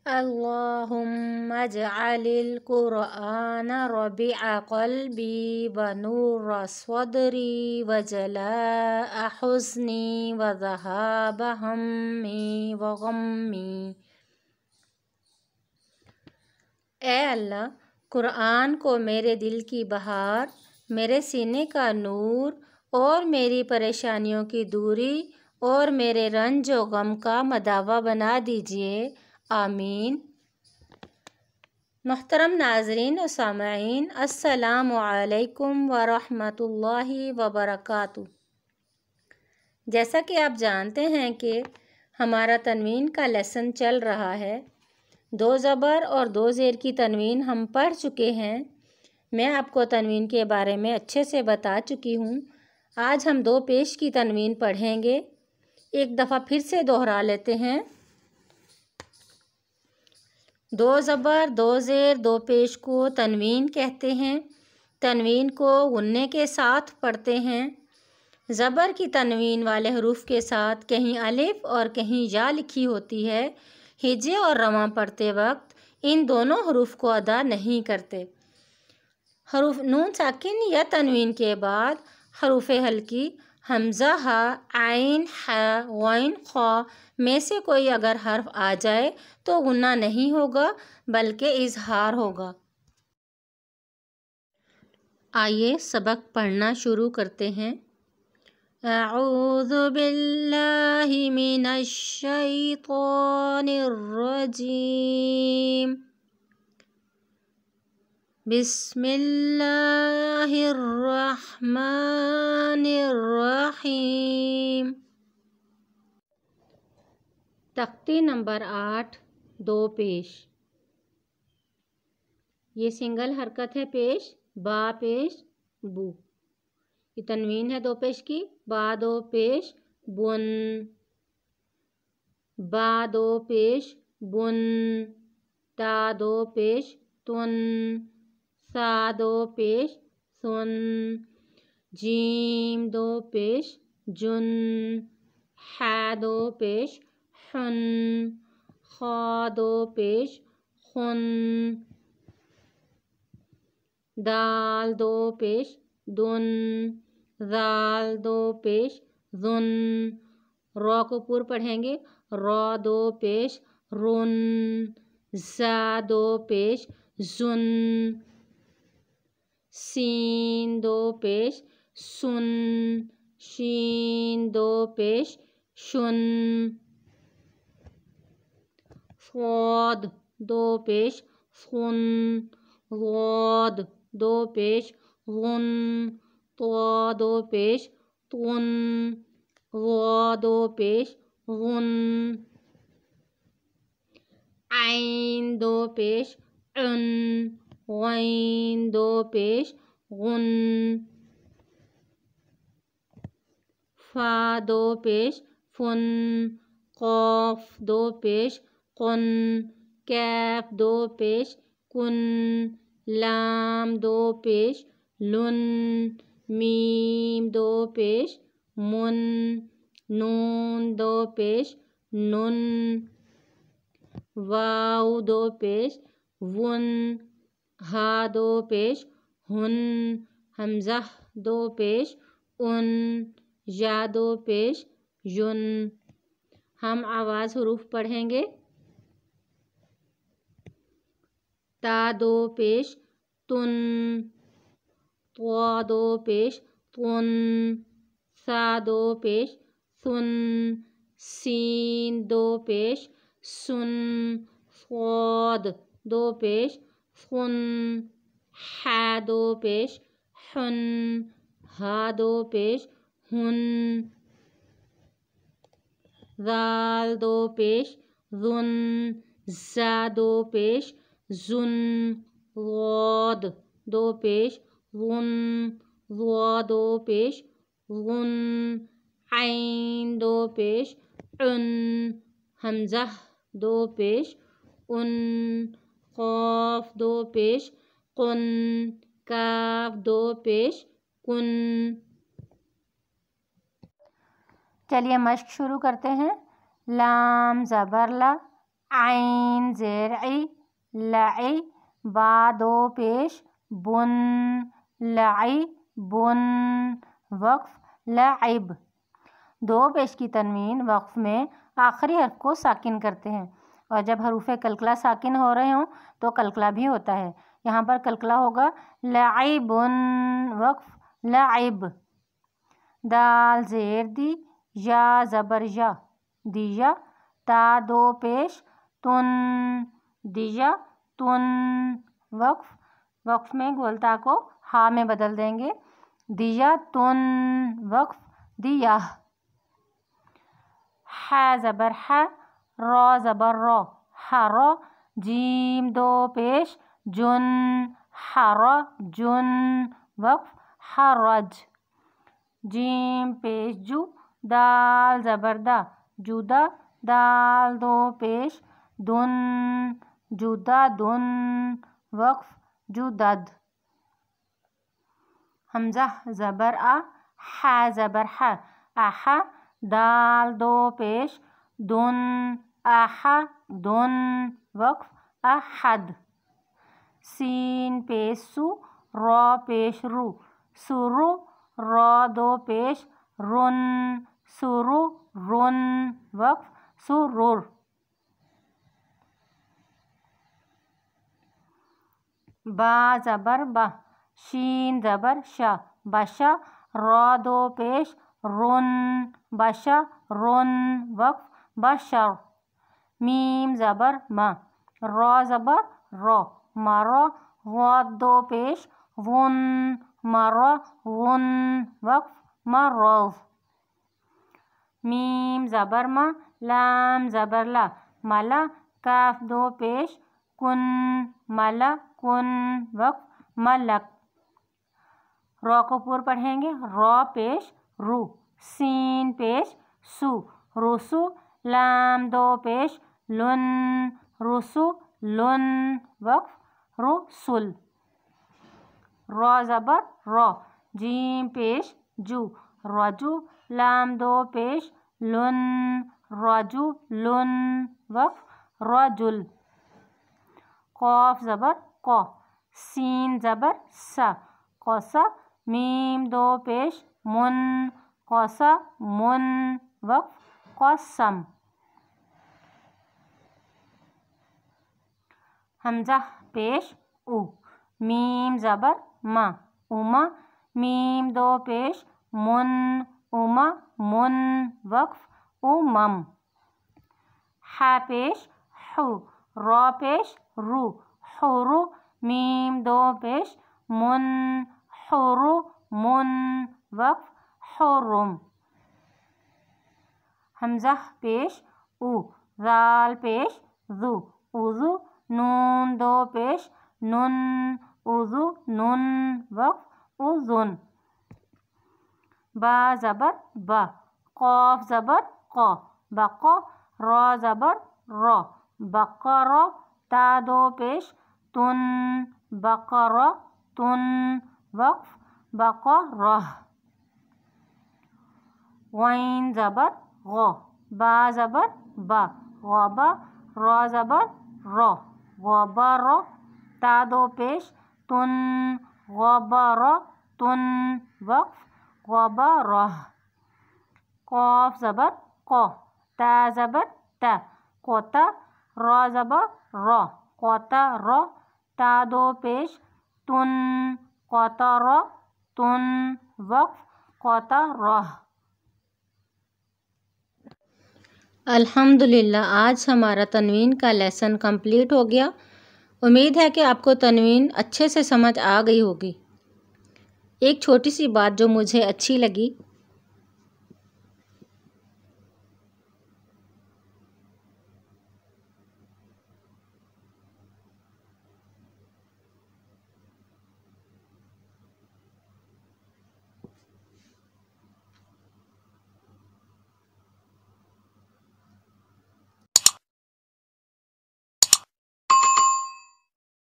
اللہم اجعل القرآن ربیع قلبی ونور صدری وجلاء حزنی وذہاب ہمی وغمی۔ اے اللہ، قرآن کو میرے دل کی بہار، میرے سینے کا نور اور میری پریشانیوں کی دوری اور میرے رنج و غم کا مداوا بنا دیجیے، آمین۔ محترم ناظرین و سامعین، السلام علیکم ورحمۃ اللہ وبرکاتہ۔ جیسا کہ آپ جانتے ہیں کہ ہمارا تنوین کا لیسن چل رہا ہے، 2 زبر اور 2 زیر کی تنوین ہم پڑھ چکے ہیں۔ میں آپ کو تنوین کے بارے میں اچھے سے بتا چکی ہوں۔ آج ہم 2 پیش کی تنوین پڑھیں گے۔ ایک دفعہ پھر سے دوہرا لیتے ہیں۔ 2 زبر 2 زیر 2 پیش کو تنوین کہتے ہیں۔ تنوین کو غنّے کے ساتھ پڑھتے ہیں۔ زبر کی تنوین والے حروف کے ساتھ کہیں الف اور کہیں یا لکھی ہوتی ہے۔ ہجے اور رواں پڑھتے وقت ان دونوں حروف کو ادا نہیں کرتے۔ حروف نون ساکن یا تنوین کے بعد حروف ہلکی حمزہ ہا، عین ہا، غین خا میں سے کوئی اگر حرف آ جائے تو غنّہ نہیں ہوگا بلکہ اظہار ہوگا۔ آئیے سبق پڑھنا شروع کرتے ہیں۔ اعوذ باللہ من الشیطان الرجیم، بسم اللہ الرحمن الرحیم۔ تختی نمبر 8، 2 پیش۔ یہ سنگل حرکت ہے پیش، با پیش بو۔ یہ تنوین ہے 2 پیش کی، با 2 پیش بن، با 2 پیش بن، تا 2 پیش تن، سا 2 پیش سن، جیم 2 پیش جن، حا 2 پیش حن، خا 2 پیش خن، دال 2 پیش دن، ذال 2 پیش ذن۔ را کو پر پڑھیں گے، را 2 پیش رن، زا 2 پیش زن، سین 2 پیش سن، شین 2 پیش شن، صاد 2 پیش صن، ضاد 2 پیش ظن، طا 2 پیش طن، ظا 2 پیش ظن، عین 2 پیش عن، غین 2 پیش غن، فا 2 پیش فن، قاف 2 پیش قن، کاف 2 پیش کن، لام 2 پیش لن، میم 2 پیش من، نون 2 پیش نن، واو 2 پیش ون، ہا 2 پیش ہن، حمزہ 2 پیش ان، یا 2 پیش ین۔ ہم آواز حروف پڑھیں گے۔ تا 2 پیش تن، طا 2 پیش طن، سا 2 پیش ثن، سین 2 پیش سن، صاد 2 پیش ثن، حا 2 پیش حن، ہا 2 پیش ہن، ذال 2 پیش ذن، زا 2 پیش زن، ضاد 2 پیش ظن، ظا 2 پیش ظن، عین 2 پیش عن، حمزہ 2 پیش ان، قاف 2 پیش قن، کاف 2 پیش کن۔ چلیے مشق شروع کرتے ہیں۔ لام زبر لا، عین زیر ای لعی با دو پیش بن لعی بن وقف لعب دو پیش کی تنوین وقف میں آخری حرف کو ساکن کرتے ہیں اور جب حروف کلکلہ ساکن ہو رہے ہوں تو کلکلہ بھی ہوتا ہے. یہاں پر کلکلہ ہوگا لعب وقف لعب. دال زیر دی یا زبر یا دیا تا دو پیش تن دیا تن وقف میں گولتا کو ہا میں بدل دیں گے دیا تن وقف دیا. ح زبر ح را زبر را حرا جیم دو پیش جن حرا جن وقف حرج. جیم پیش جو دال زبر دا جودا دال دو پیش دن جودا دن وقف جودد. حمزہ زبر آ ح زبر ح اح دال دو پیش دن اح دن وقف احد. سین پیش سو را پیش رو سرو را دو پیش رن سرو رن وقف سرور. با زبر با شین زبر شا بشا را دو پیش رن بشا رن وقف بشر. میم زبر ما را زبر را مرا غاد دو پیش ون مرا ون وقف مرض. میم زبر ما لام زبر لا ملا کاف دو پیش کن ملا کن وقف ملک. را کو پور پڑھیں گے را پیش رو سین پیش سو رسو لام دو پیش لن رسو لن وقف رسل. را زبر را جیم پیش جو رجو لام دو پیش لن رجو لن وقف رجل. قاف زبر قا سین زبر سا قصا میم دو پیش من قصا من وقف قسم. حمزہ پیش او میم زبر ما اما میم دو پیش من اما من وقف امم. ح پیش حو را پیش رو حرو میم دو پیش من حرو من وقف حرم. حمزہ پیش او ذال پیش ذو اذو نون دو پیش نن اذو نن وقف اذن. با زبر با قاف زبر قا بقا را زبر را بقرا تا دو پیش تن بقرا تن وقف بقرہ. غین زبر غا با زبر با غابا را زبر را غبارا تا دو پیش تن غبارا تن وقف غبارہ. قاف زبر قا تا زبر تا قوتا را زبر را قوتا را تا دو پیش تن قطرا تن وقف قطرہ. الحمدللہ آج ہمارا تنوین کا لیسن کمپلیٹ ہو گیا. امید ہے کہ آپ کو تنوین اچھے سے سمجھ آ گئی ہوگی. ایک چھوٹی سی بات جو مجھے اچھی لگی